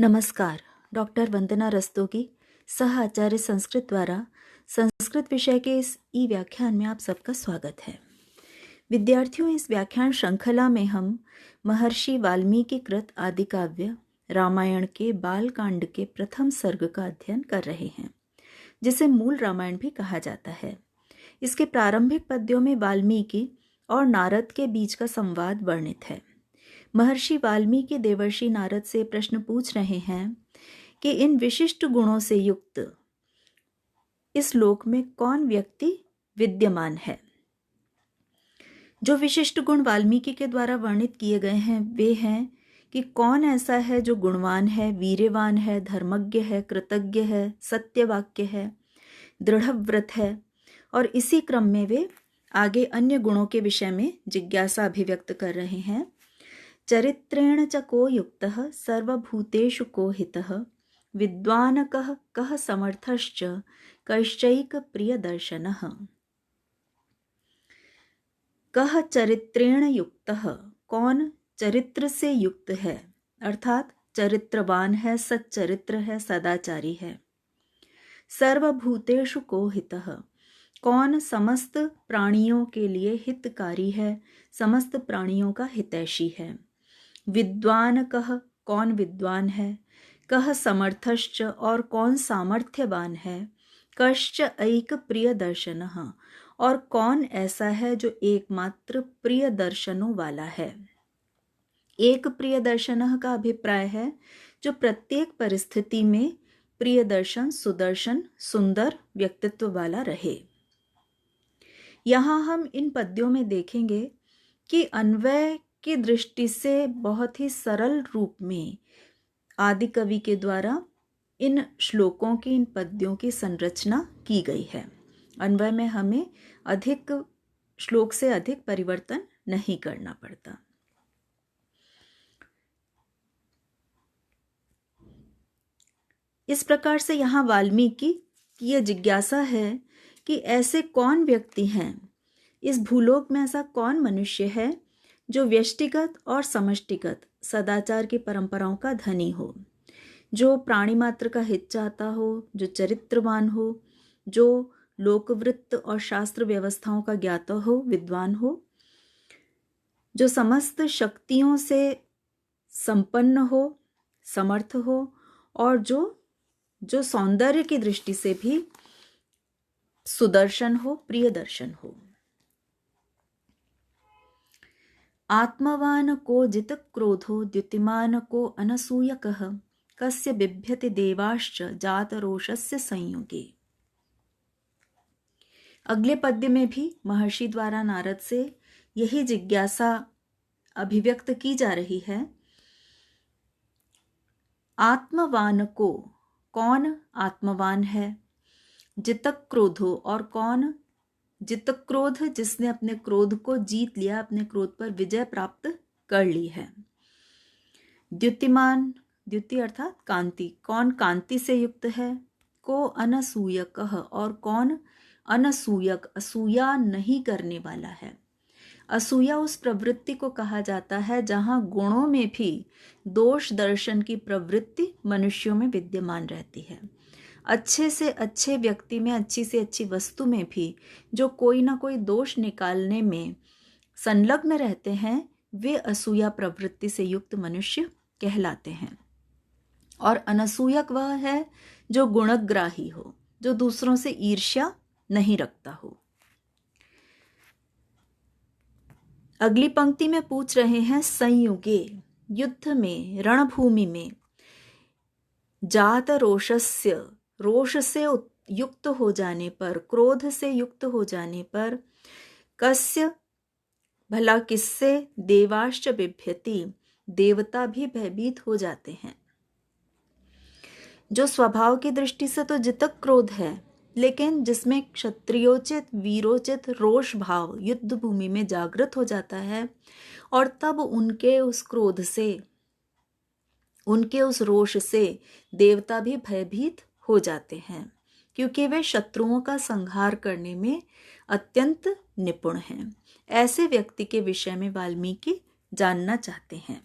नमस्कार। डॉक्टर वंदना रस्तोगी, सह आचार्य संस्कृत द्वारा संस्कृत विषय के इस ई व्याख्यान में आप सबका स्वागत है। विद्यार्थियों, इस व्याख्यान श्रृंखला में हम महर्षि वाल्मीकि कृत आदि काव्य रामायण के बालकांड के प्रथम सर्ग का अध्ययन कर रहे हैं, जिसे मूल रामायण भी कहा जाता है। इसके प्रारंभिक पद्यों में वाल्मीकि और नारद के बीच का संवाद वर्णित है। महर्षि वाल्मीकि देवर्षि नारद से प्रश्न पूछ रहे हैं कि इन विशिष्ट गुणों से युक्त इस लोक में कौन व्यक्ति विद्यमान है। जो विशिष्ट गुण वाल्मीकि के द्वारा वर्णित किए गए हैं वे हैं कि कौन ऐसा है जो गुणवान है, वीर्यवान है, धर्मज्ञ है, कृतज्ञ है, सत्यवाक्य है, दृढ़व्रत है। और इसी क्रम में वे आगे अन्य गुणों के विषय में जिज्ञासा अभिव्यक्त कर रहे हैं। चरित्रेण च को युक्तः सर्वभूतेषु को हितः विद्वान् कः समर्थश्च कैश्चैक प्रियदर्शनः। कः चरित्रेण युक्तः, कौन चरित्र से युक्त है, अर्थात चरित्रवान है, सच्चरित्र है, सदाचारी है। सर्वभूतेषु को हितः, कौन समस्त प्राणियों के लिए हितकारी है, समस्त प्राणियों का हितैषी है। विद्वान कह, कौन विद्वान है, कह समर्थश्च, और कौन सामर्थ्यवान है, कश्च ऐक प्रिय दर्शनः, और कौन ऐसा है जो एकमात्र प्रिय दर्शनों वाला है। एक प्रिय दर्शनः का अभिप्राय है जो प्रत्येक परिस्थिति में प्रिय दर्शन, सुदर्शन, सुंदर व्यक्तित्व वाला रहे। यहाँ हम इन पद्यों में देखेंगे कि अन्वय की दृष्टि से बहुत ही सरल रूप में आदि कवि के द्वारा इन श्लोकों की, इन पद्यों की संरचना की गई है। अन्वय में हमें अधिक श्लोक से अधिक परिवर्तन नहीं करना पड़ता। इस प्रकार से यहाँ वाल्मीकि की यह जिज्ञासा है कि ऐसे कौन व्यक्ति हैं, इस भूलोक में ऐसा कौन मनुष्य है जो व्यष्टिगत और समष्टिगत सदाचार की परंपराओं का धनी हो, जो प्राणी मात्र का हित चाहता हो, जो चरित्रवान हो, जो लोकवृत्त और शास्त्र व्यवस्थाओं का ज्ञाता हो, विद्वान हो, जो समस्त शक्तियों से संपन्न हो, समर्थ हो, और जो सौंदर्य की दृष्टि से भी सुदर्शन हो, प्रियदर्शन हो। आत्मवान को जित क्रोधो द्युतिमान को अनसूयकः कस्य बिभ्यति देवाश्च जात रोषस्य संयुगे। अगले पद्य में भी महर्षि द्वारा नारद से यही जिज्ञासा अभिव्यक्त की जा रही है। आत्मवान को, कौन आत्मवान है, जितक क्रोधो, और कौन जितक क्रोध, जिसने अपने क्रोध को जीत लिया, अपने क्रोध पर विजय प्राप्त कर ली है। द्युतिमान, द्युति अर्थात कांति, कौन कांति से युक्त है। को अनसूयकः, और कौन अनसूयक, असूया नहीं करने वाला है। असूया उस प्रवृत्ति को कहा जाता है जहां गुणों में भी दोष दर्शन की प्रवृत्ति मनुष्यों में विद्यमान रहती है। अच्छे से अच्छे व्यक्ति में, अच्छी से अच्छी वस्तु में भी जो कोई ना कोई दोष निकालने में संलग्न रहते हैं, वे असूया प्रवृत्ति से युक्त मनुष्य कहलाते हैं। और अनसूयक वह है जो गुणग्राही हो, जो दूसरों से ईर्ष्या नहीं रखता हो। अगली पंक्ति में पूछ रहे हैं, संयुगे, युद्ध में, रणभूमि में, जात रोषस्य, रोष से युक्त हो जाने पर, क्रोध से युक्त हो जाने पर, कस्य, भला किससे, देवाश्च बिभ्यति, देवता भी भयभीत हो जाते हैं। जो स्वभाव की दृष्टि से तो जितक क्रोध है, लेकिन जिसमें क्षत्रियोचित, वीरोचित रोष भाव युद्ध भूमि में जागृत हो जाता है, और तब उनके उस क्रोध से, उनके उस रोष से देवता भी भयभीत हो जाते हैं, क्योंकि वे शत्रुओं का संहार करने में अत्यंत निपुण हैं। ऐसे व्यक्ति के विषय में वाल्मीकि जानना चाहते हैं।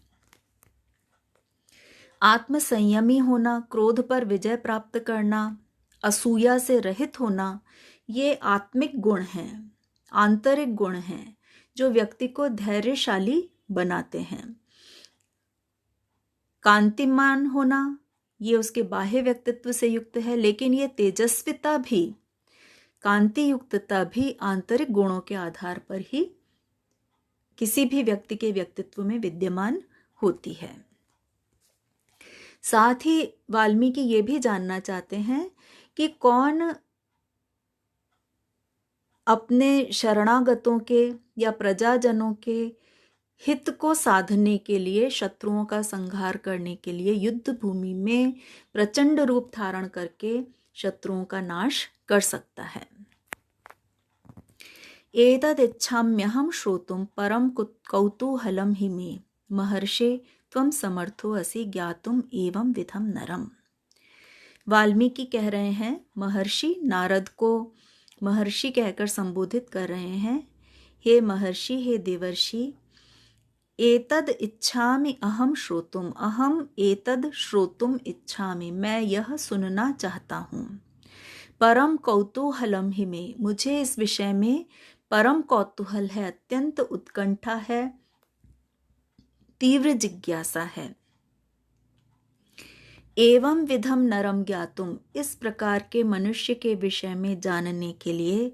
आत्मसंयमी होना, क्रोध पर विजय प्राप्त करना, असूया से रहित होना, ये आत्मिक गुण हैं, आंतरिक गुण हैं जो व्यक्ति को धैर्यशाली बनाते हैं। कांतिमान होना, ये उसके बाह्य व्यक्तित्व से युक्त है, लेकिन ये तेजस्विता भी, कांति युक्तता भी आंतरिक गुणों के आधार पर ही किसी भी व्यक्ति के व्यक्तित्व में विद्यमान होती है। साथ ही वाल्मीकि ये भी जानना चाहते हैं कि कौन अपने शरणागतों के या प्रजाजनों के हित को साधने के लिए, शत्रुओं का संहार करने के लिए युद्ध भूमि में प्रचंड रूप धारण करके शत्रुओं का नाश कर सकता है। एतदिच्छाम्यहं श्रोतुं परम कौतूहलं हि मे महर्षे त्वं समर्थो असि ज्ञातुम एवं विधम नरम। वाल्मीकि कह रहे हैं, महर्षि नारद को महर्षि कहकर संबोधित कर रहे हैं, हे महर्षि, हे देवर्षि, एतद इच्छामि अहम श्रोतुम, अहम एतद श्रोतुम इच्छामि, मैं यह सुनना चाहता हूँ। परम कौतूहलम हि मे, मुझे इस विषय में परम कौतूहल है, अत्यंत उत्कंठा है, तीव्र जिज्ञासा है। एवं विधम नरम ज्ञातुम, इस प्रकार के मनुष्य के विषय में जानने के लिए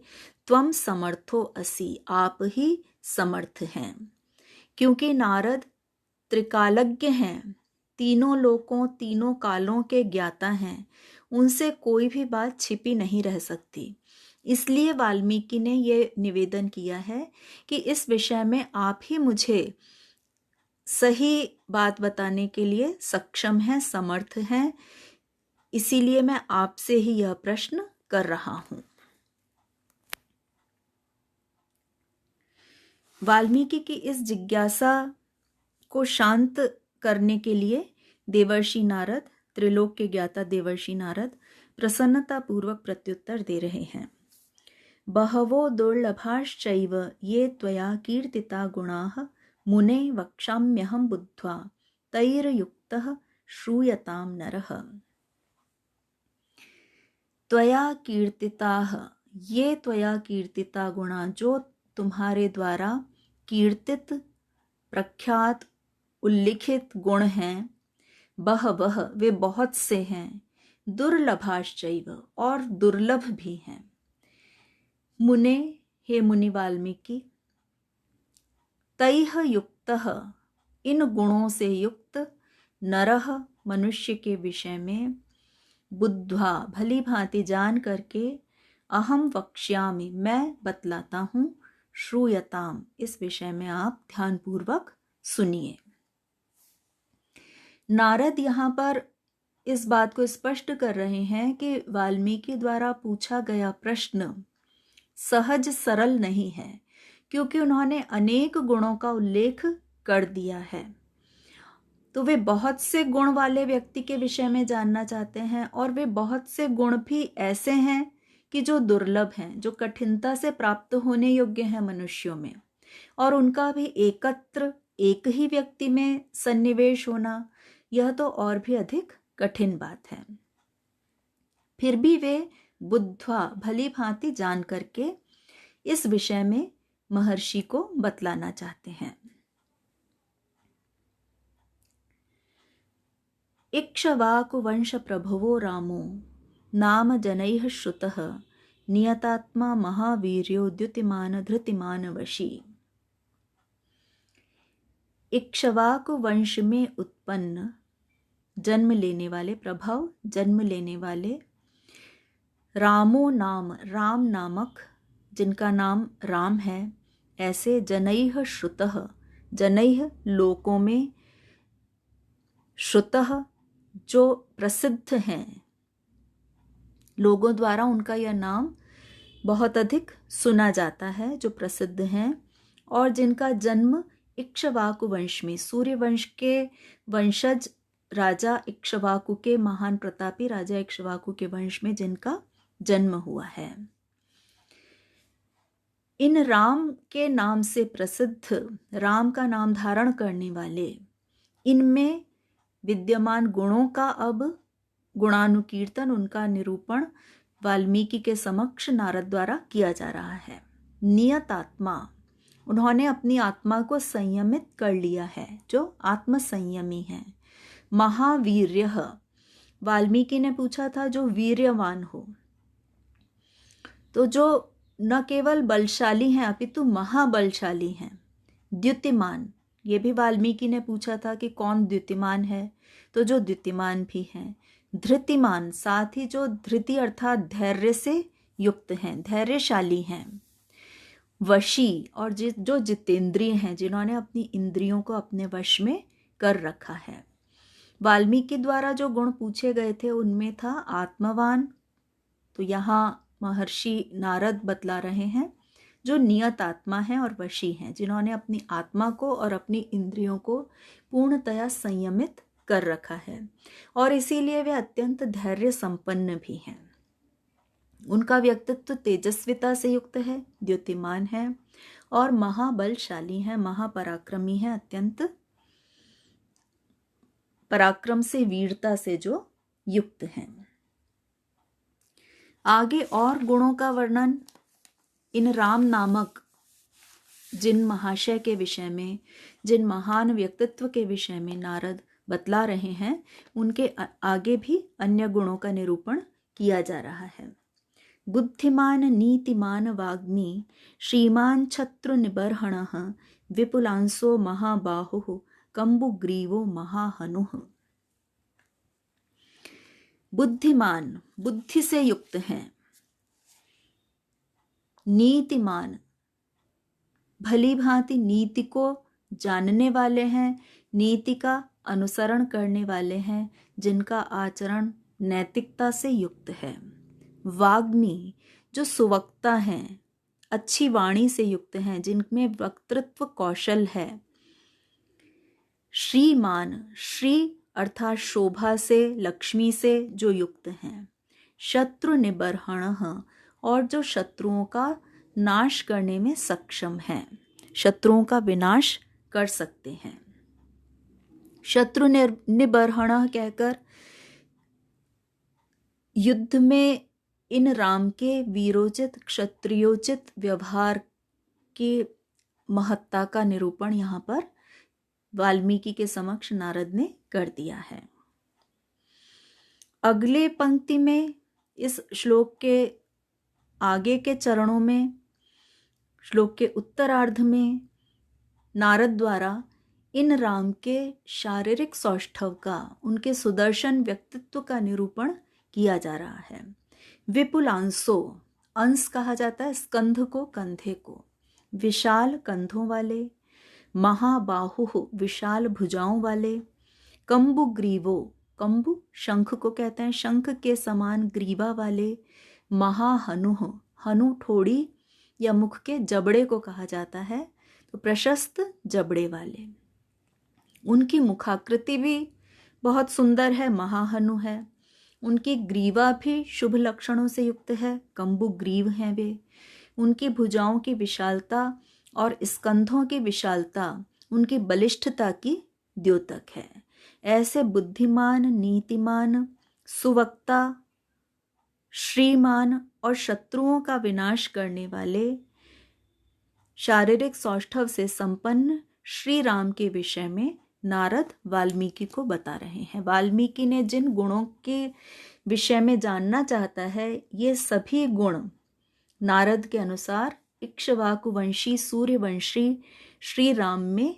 त्वम समर्थो असि, आप ही समर्थ हैं। क्योंकि नारद त्रिकालज्ञ हैं, तीनों लोकों तीनों कालों के ज्ञाता हैं, उनसे कोई भी बात छिपी नहीं रह सकती। इसलिए वाल्मीकि ने ये निवेदन किया है कि इस विषय में आप ही मुझे सही बात बताने के लिए सक्षम हैं, समर्थ हैं, इसीलिए मैं आपसे ही यह प्रश्न कर रहा हूं। वाल्मीकि की इस जिज्ञासा को शांत करने के लिए देवर्षि नारद, त्रिलोक के ज्ञाता देवर्षि नारद प्रसन्नता पूर्वक प्रत्युत्तर दे रहे हैं। बहवो दुर्लभाश्चैव ये त्वया कीर्तिता गुणाः मुने वक्ष्याम्यहं बुद्ध्वा तैर्युक्तः श्रूयतां नरः। त्वया कीर्तिताः, ये त्वया कीर्तिता गुणा, जो तुम्हारे द्वारा कीर्तित, प्रख्यात, उल्लिखित गुण हैं, बहवः, वे बहुत से हैं, दुर्लभाश्चैव, और दुर्लभ भी हैं। मुने, हे मुनि वाल्मीकि, तैः युक्तः, इन गुणों से युक्त, नरः, मनुष्य के विषय में, बुद्ध्वा, भली भांति जान करके, अहम वक्ष्यामि, मैं बतलाता हूँ, श्रूयताम, इस विषय में आप ध्यानपूर्वक सुनिए। नारद यहाँ पर इस बात को स्पष्ट कर रहे हैं कि वाल्मीकि द्वारा पूछा गया प्रश्न सहज सरल नहीं है, क्योंकि उन्होंने अनेक गुणों का उल्लेख कर दिया है। तो वे बहुत से गुण वाले व्यक्ति के विषय में जानना चाहते हैं, और वे बहुत से गुण भी ऐसे हैं कि जो दुर्लभ हैं, जो कठिनता से प्राप्त होने योग्य हैं मनुष्यों में, और उनका भी एकत्र एक ही व्यक्ति में सन्निवेश होना, यह तो और भी अधिक कठिन बात है। फिर भी वे बुद्ध्वा, भली भांति जान करके इस विषय में महर्षि को बतलाना चाहते हैं। इक्ष्वाकु वंश प्रभवो रामो नाम जनैः श्रुतः नियतात्मा महावीर्यो द्युतिमान धृतिमान वशी। इक्ष्वाकु वंश में उत्पन्न, जन्म लेने वाले, प्रभव जन्म लेने वाले, रामो नाम, राम नामक, जिनका नाम राम है, ऐसे जनैः श्रुतः, जनैः लोकों में, श्रुतः जो प्रसिद्ध हैं, लोगों द्वारा उनका यह नाम बहुत अधिक सुना जाता है, जो प्रसिद्ध हैं, और जिनका जन्म इक्ष्वाकु वंश में, सूर्य वंश के वंशज राजा इक्ष्वाकु के, महान प्रतापी राजा इक्ष्वाकु के वंश में जिनका जन्म हुआ है। इन राम के नाम से प्रसिद्ध, राम का नाम धारण करने वाले, इनमें विद्यमान गुणों का अब गुणानुकीर्तन, उनका निरूपण वाल्मीकि के समक्ष नारद द्वारा किया जा रहा है। नियत आत्मा, उन्होंने अपनी आत्मा को संयमित कर लिया है, जो आत्म संयमी है। महावीर्यः, वाल्मीकि ने पूछा था जो वीर्यवान हो, तो जो न केवल बलशाली हैं अपितु महाबलशाली हैं। द्युतिमान, ये भी वाल्मीकि ने पूछा था कि कौन द्युतिमान है, तो जो द्युतिमान भी हैं। धृतिमान, साथ ही जो धृति अर्थात धैर्य से युक्त हैं, धैर्यशाली हैं। वशी, और जो जितेंद्रिय हैं, जिन्होंने अपनी इंद्रियों को अपने वश में कर रखा है। वाल्मीकि द्वारा जो गुण पूछे गए थे उनमें था आत्मवान, तो यहाँ महर्षि नारद बतला रहे हैं जो नियत आत्मा है और वशी हैं, जिन्होंने अपनी आत्मा को और अपनी इंद्रियों को पूर्णतया संयमित कर रखा है, और इसीलिए वे अत्यंत धैर्य संपन्न भी हैं। उनका व्यक्तित्व तेजस्विता से युक्त है, द्युतिमान है और महाबलशाली है, महापराक्रमी है, अत्यंत पराक्रम से, वीरता से जो युक्त हैं। आगे और गुणों का वर्णन इन राम नामक जिन महाशय के विषय में, जिन महान व्यक्तित्व के विषय में नारद बतला रहे हैं, उनके आगे भी अन्य गुणों का निरूपण किया जा रहा है। बुद्धिमान नीतिमान वाग्मी श्रीमान छत्रु निबर्हणः विपुलांसो महाबाहुः कंबुग्रीवो महाहनुः। बुद्धिमान, बुद्धि से युक्त हैं। नीतिमान, भली भांति नीति को जानने वाले हैं, नीति का अनुसरण करने वाले हैं, जिनका आचरण नैतिकता से युक्त है। वाग्मी, जो सुवक्ता हैं, अच्छी वाणी से युक्त हैं, जिनमें वक्तृत्व कौशल है। श्रीमान, श्री अर्थात शोभा से, लक्ष्मी से जो युक्त हैं। शत्रु निबर्हणः, और जो शत्रुओं का नाश करने में सक्षम हैं, शत्रुओं का विनाश कर सकते हैं। शत्रु निबर्हणः कहकर युद्ध में इन राम के वीरोचित क्षत्रियोचित व्यवहार की महत्ता का निरूपण यहाँ पर वाल्मीकि के समक्ष नारद ने कर दिया है। अगले पंक्ति में, इस श्लोक के आगे के चरणों में, श्लोक के उत्तरार्ध में नारद द्वारा इन राम के शारीरिक सौष्ठव का, उनके सुदर्शन व्यक्तित्व का निरूपण किया जा रहा है। विपुलांसो, अंश कहा जाता है स्कंध को, कंधे को। विशाल कंधों वाले, महाबाहु, विशाल भुजाओं वाले। कंबुग्रीवो, कंबु शंख को कहते हैं, शंख के समान ग्रीवा वाले। महाहनुः, हनु ठोड़ी या मुख के जबड़े को कहा जाता है, तो प्रशस्त जबड़े वाले। उनकी मुखाकृति भी बहुत सुंदर है, महाहनु है। उनकी ग्रीवा भी शुभ लक्षणों से युक्त है, कंबु ग्रीव हैं वे। उनकी भुजाओं की विशालता और स्कंधों की विशालता उनकी बलिष्ठता की द्योतक है। ऐसे बुद्धिमान, नीतिमान, सुवक्ता, श्रीमान और शत्रुओं का विनाश करने वाले, शारीरिक सौष्ठव से संपन्न श्री राम के विषय में नारद वाल्मीकि को बता रहे हैं। वाल्मीकि ने जिन गुणों के विषय में जानना चाहता है, ये सभी गुण नारद के अनुसार इक्ष्वाकुवंशी सूर्यवंशी श्री राम में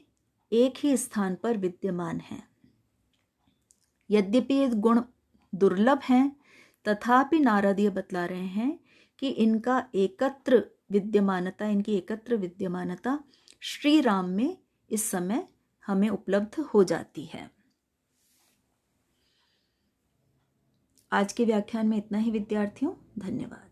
एक ही स्थान पर विद्यमान हैं। यद्यपि ये गुण दुर्लभ हैं, तथापि नारद ये बतला रहे हैं कि इनका एकत्र विद्यमानता, इनकी एकत्र विद्यमानता श्री राम में इस समय हमें उपलब्ध हो जाती है। आज के व्याख्यान में इतना ही विद्यार्थियों, धन्यवाद।